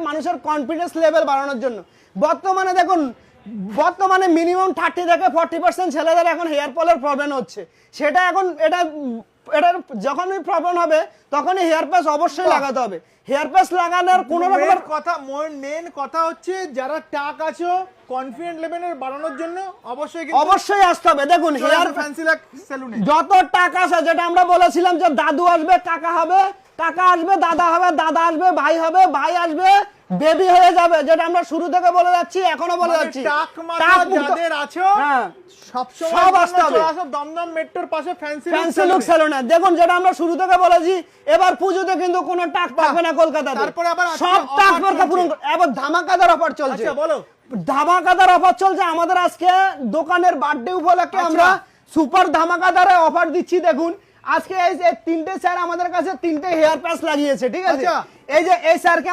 মানুষের confidence level বাড়ানোর জন্য। বর্তমানে দেখুন, বর্তমানে মিনিমাম 30 থেকে 40% ছেলেদের এখন হেয়ার ফলের প্রবলেম হচ্ছে। সেটা এখন এটার যখনই প্রবলেম হবে তখনই হেয়ার প্যাচ অবশ্যই লাগাতে হবে। হেয়ার প্যাচ লাগানোর কোনো রকমের মেন কথা হচ্ছে যারা টাক আছো কনফিডেন্ট লেভেলের বাড়ানোর জন্য অবশ্যই আসতে হবে। দেখুন হেয়ার ফ্যান্সি সেলুনে যত টাকা আছে, যেটা আমরা বলেছিলাম যে দাদু আসবে কাকা হবে, কাকা আসবে দাদা হবে, দাদা আসবে ভাই হবে, ভাই আসবে বেবি হয়ে যাবে, যেটা আমরা শুরু থেকে বলে যাচ্ছি এখনো বলে যাচ্ছি। টাক মাথা যাদের আছো সবসময় সব আসতে হবে দমদম মেট্রোর পাশে ফ্যান্সি লুক সেলুনে। দেখুন যেটা আমরা শুরু থেকে বলেছি, এবার পুজোতে কিন্তু কোনো টাক থাকবে না কলকাতাতে। তারপরে আবার সব টাক মার্কা পূরণ। এবার ধামাকাদার অফার চলছে। আচ্ছা বলো। ধামাকাদার অফার চলছে আমাদের আজকে দোকানের বার্থডে উপলক্ষে আমরা সুপার ধামাকাদার অফার দিচ্ছি। দেখুন আজকে এই তিনটে স্যার আমাদের কাছে তিনটে হেয়ার প্যাচ লাগিয়েছে, ঠিক আছে? এই যে এই স্যারকে